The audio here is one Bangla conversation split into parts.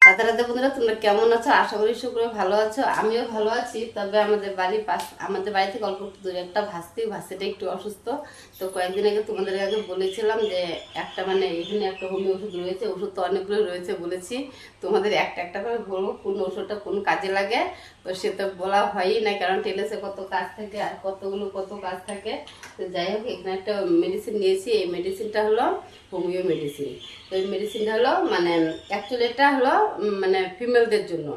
রাধে রাধে বন্ধুরা, তোমরা কেমন আছো? আশা করি সকলে ভালো আছো। আমিও ভালো আছি। তবে আমাদের বাড়ি থেকে অল্প একটু দূরে একটা ভাস্তিটা একটু অসুস্থ। তো কয়েকদিন আগে তোমাদের আগে বলেছিলাম যে একটা মানে এখানে একটা হোমিও ওষুধ রয়েছে, ওষুধ তো অনেকগুলো রয়েছে বলেছি। তোমাদের একটা একটা করে বলবো কোন ওষুধটা কোন কাজে লাগে। তো সে তো বলা হয়ই না, কারণ টেলেসে কত কাজ থাকে আর কত কাজ থাকে। তো যাই হোক, এখানে একটা মেডিসিন নিয়েছি। এই মেডিসিনটা হলো হোমিও মেডিসিন। তো এই মেডিসিনটা হলো মানে অ্যাকচুয়ালি এটা হলো মানে ফিমেলদের জন্য।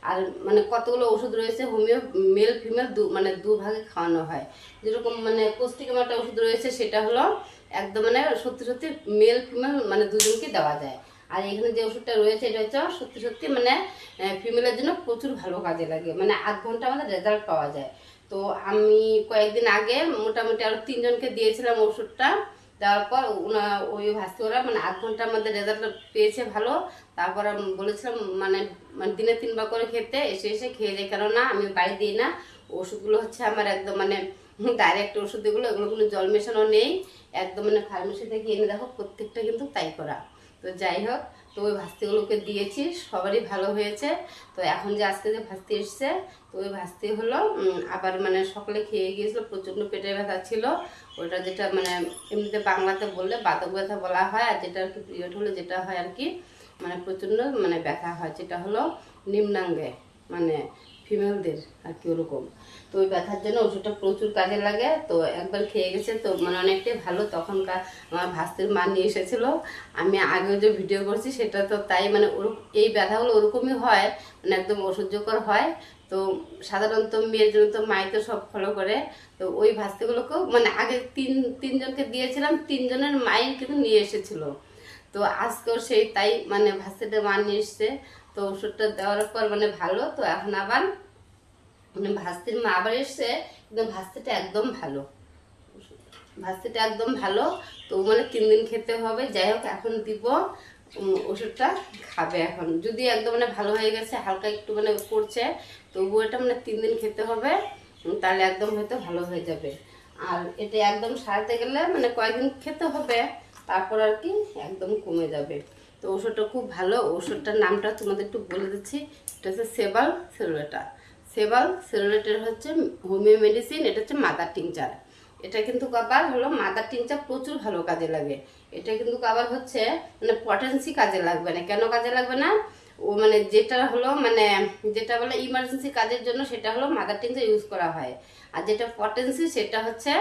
আর মানে কতগুলো ওষুধ রয়েছে হোমিও, মেল ফিমেল মানে দুভাগে খাওয়ানো হয়। যেরকম মানে কোস্টিকাম একটা ওষুধ রয়েছে, সেটা হলো একদম মানে সত্যি সত্যি মেল ফিমেল মানে দুজনকে দেওয়া যায়। আর এখানে যে ওষুধটা রয়েছে এটা হচ্ছে সত্যি সত্যি মানে ফিমেলের জন্য প্রচুর ভালো কাজে লাগে, মানে 8 ঘন্টা আমাদের রেজাল্ট পাওয়া যায়। তো আমি কয়েকদিন আগে মোটামুটি আরও 3জনকে দিয়েছিলাম ওষুধটা। দেওয়ার পর ওই ভাস্তি ওরা মানে 8 ঘন্টার মধ্যে রেজাল্ট পেয়েছে ভালো। তারপর আমি বলেছিলাম মানে মানে দিনে 3বার করে খেতে, এসে এসে খেয়ে যায়, কেননা আমি বাড়ি দিই না। ওষুধগুলো হচ্ছে আমার একদম মানে ডাইরেক্ট ওষুধ, এগুলো কোনো জল মেশানো নেই, একদম মানে ফার্মেসি থেকে এনে দেখো প্রত্যেকটা কিন্তু তাই করা। তো যাই হোক, তো ওই ভাস্তিগুলোকে দিয়েছি, সবারই ভালো হয়েছে। তো এখন যে আজকে যে ভাস্তি এসছে, তো ওই ভাস্তি হলো আবার মানে সকালে খেয়ে গিয়েছিল, প্রচণ্ড পেটের ব্যথা ছিল। ওটা যেটা মানে এমনিতে বাংলাতে বললে বাতক ব্যথা বলা হয়, আর যেটা আর কি পিরিয়ড হলে যেটা হয় আর কি মানে প্রচণ্ড মানে ব্যথা হয়, যেটা হলো নিম্নাঙ্গে মানে ফিমেলদের আর কি ওরকম। তো ওই ব্যথার জন্য ওষুধটা প্রচুর কাজে লাগে। তো একবার খেয়ে গেছে, তো মানে অনেকটাই ভালো। তখনকার আমার ভাস্তির মা নিয়ে এসেছিলো, আমি আগেও যে ভিডিও করছি সেটা তো তাই মানে এই ব্যথাগুলো ওরকমই হয়, মানে একদম অসহ্যকর হয়। তো সাধারণত মেয়ের জন্য তো মাই তো সব ফলো করে। তো ওই ভাস্তিগুলোকেও মানে আগে তিনজনকে দিয়েছিলাম, 3জনের মায়ের কিন্তু নিয়ে এসেছিল। তো আজকেও সেই তাই মানে ভাস্তিটা মা নিয়ে এসছে। তো ওষুধটা দেওয়ার পর মানে ভালো। তো এখন আবার মানে ভাস্তির মা আবার এসছে, কিন্তু ভাস্তিটা একদম ভালো, ভাস্তিটা একদম ভালো। তো মানে 3 দিন খেতে হবে। যাই হোক, এখন দিব ওষুধটা খাবে। এখন যদি একদম মানে ভালো হয়ে গেছে, হালকা একটু মানে করছে, তবুও এটা মানে 3 দিন খেতে হবে, তাহলে একদম হয়তো ভালো হয়ে যাবে। আর এটা একদম সারতে গেলে মানে কয়েকদিন খেতে হবে, তারপর আর কি একদম কমে যাবে। তো ওষুধটা খুব ভালো। ওষুধটার নামটা তোমাদের একটু বলে দিচ্ছি। এটা হচ্ছে সেবাল সেরুলেটা। সেবাল সেরুলেটের হচ্ছে হোমিও মেডিসিন। এটা হচ্ছে মাদার টিংচার। এটা কিন্তু আবার হলো মাদার টিংচার প্রচুর ভালো কাজে লাগে। এটা কিন্তু আবার হচ্ছে মানে পটেন্সি কাজে লাগবে না। কেন কাজে লাগবে না? ও মানে যেটা হলো মানে যেটা বলে ইমার্জেন্সি কাজের জন্য সেটা হলো মাদার টিংচার ইউজ করা হয়। আর যেটা পটেন্সি সেটা হচ্ছে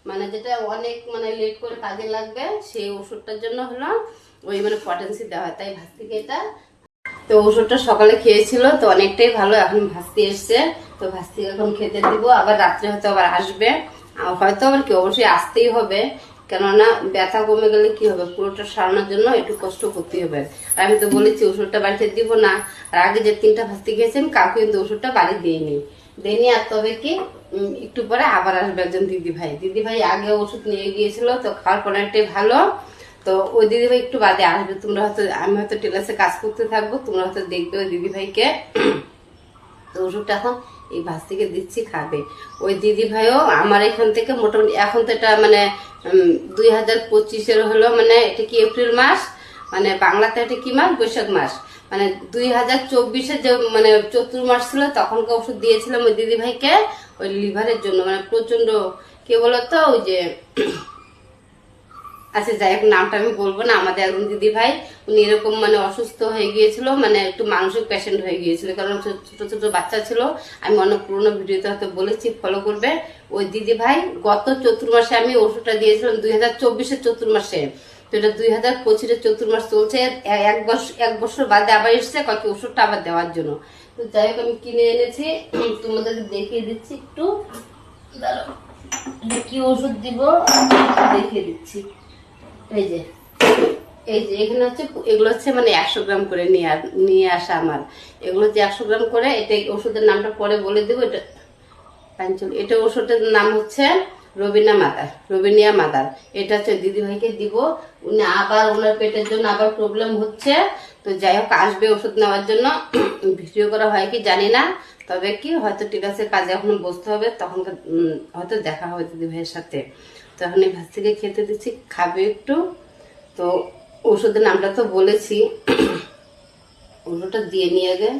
মানে যেটা অনেক মানে লেট করে কাজে লাগবে, সেই ওষুধটার জন্য হলো ওই মানে পটেন্সি দেওয়া হয়। তাই ভাস্তিকে এটা, তো ওষুধটা সকালে খেয়েছিল, তো অনেকটাই ভালো। এখন ভাস্তি এসছে, তো ভাস্তিকে এখন খেতে দিব। আবার রাত্রে হয়তো আবার আসবে, হয়তো আবার কি অবশ্যই আসতেই হবে, কেননা ব্যথা কমে গেলে কি হবে, পুরোটা সারানোর জন্য একটু কষ্ট করতে হবে। আর আমি তো বলেছি ওষুধটা বাড়িতে দিব না। আর আগে যে 3টা ভাস্তি খেয়েছি আমি কাউকে কিন্তু ওষুধটা বাড়ি দিইনি। আর তবে কি একটু পরে আবার আসবে একজন দিদি ভাই আগে ওষুধ নিয়ে গিয়েছিল, তো খাওয়ার পর অনেকটাই ভালো। তো ওই দিদিভাই একটু বাদে আসবে, তোমরা হয়তো আমি হয়তো টেলার্সে কাজ করতে থাকবো, তোমরা হয়তো দেখবে ওই দিদিভাইকে। তো ওষুধটা এখন এই ভাস্তিকে দিচ্ছি, খাবে। ওই দিদিভাইও আমার এখান থেকে মোটামুটি এখন তো এটা মানে 2025-এর হলো মানে এটা কি এপ্রিল মাস, মানে বাংলাতে এটা কি মাস, বৈশাখ মাস, মানে 2024-এর যে মানে চতুর্মাস ছিল তখনকার ওষুধ দিয়েছিলাম ওই দিদিভাইকে, ওই লিভারের জন্য মানে প্রচন্ড কে বলতো ওই যে আচ্ছা যাই হোক, নামটা আমি বলবো না। আমাদের একজন দিদি ভাই উনি এরকম মানে অসুস্থ হয়ে গিয়েছিল, মানে একটু মানসিক পেশেন্ট হয়ে গিয়েছিল, কারণ ছোট ছোট বাচ্চা ছিল। আমি অনেক পুরোনো ভিডিওতে হয়তো বলেছি, ফলো করবে। ওই দিদি ভাই গত চতুর্মাসে আমি ওষুধটা দিয়েছিলাম 2024-এর চতুর্মাসে। তো এটা 2025-এর চতুর্মাস চলছে, 1 বছর বাদে আবার এসছে কয়েক ওষুধটা আবার দেওয়ার জন্য। তো যাই হোক, আমি কিনে এনেছি, তোমাদেরকে দেখিয়ে দিচ্ছি একটু। দাঁড়াও, কি ওষুধ দিব দেখিয়ে দিচ্ছি। এই যে এখানে হচ্ছে এগুলো হচ্ছে মানে 100 গ্রাম করে নিয়ে আসা আমার। এগুলো হচ্ছে 100 গ্রাম করে। এটা ওষুধের নামটা পরে বলে দেবো। এটা ওষুধের নাম হচ্ছে রবিনিয়া মাদার। এটা হচ্ছে দিদিভাইকে দিব। উনি আবার ওনার পেটের জন্য আবার প্রবলেম হচ্ছে। তো যাই হোক, আসবে ওষুধ নেওয়ার জন্য। ভিডিও করা হয় কি জানি না, তবে কি হয়তো টিকাসের কাজে এখন বসতে হবে, তখন হয়তো দেখা হবে দিদিভাইয়ের সাথে। তো এখন এই ভাস্তিকে খেতে দিচ্ছি, খাবে একটু। তো ওষুধের নামটা তো বলেছি। উল্টোটা দিয়ে নিয়ে আগে।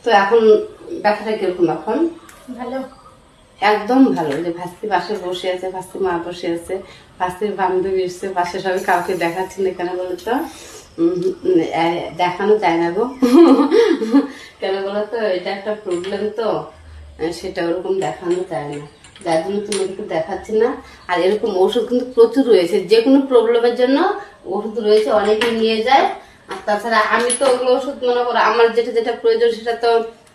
তো এখন ব্যথাটা কিরকম? এখন ভালো, একদম ভালো। যে ভাস্তি পাশে বসে আছে, ভাস্তি মা বসে আছে, ভাস্তির বান্ধবী এসছে পাশে, সবাই কাউকে দেখাচ্ছি না কেন বলতো? দেখানো যায় না গো। কেন বলতো? এটা একটা প্রবলেম তো, সেটা ওরকম দেখানো যায় না, যার জন্য তোমাদেরকে দেখাচ্ছি না। আর এরকম ওষুধ কিন্তু প্রচুর রয়েছে, যে কোনো প্রবলেমের জন্য ওষুধ রয়েছে, অনেকে নিয়ে যায়। আর তাছাড়া আমি তো ওগুলো ওষুধ মনে করো আমার যেটা যেটা প্রয়োজন সেটা তো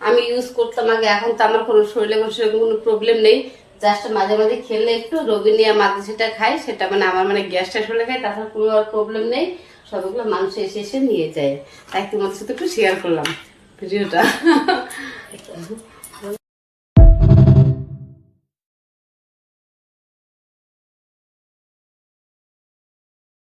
আমি ইউজ করতাম আগে। এখন তো আমার কোনো শরীরে সেরকম কোনো প্রবলেম নেই, জাস্ট মাঝে মাঝে খেলে একটু রবিনিয়া মাঝে সেটা খাই, সেটা মানে আমার মানে গ্যাস ট্যাস হলে খাই, তাছাড়া কোনো আর প্রবলেম নেই। সবগুলো মানুষ এসে এসে নিয়ে যায়, তাই তোমাদের সাথে একটু শেয়ার করলাম ভিডিওটা।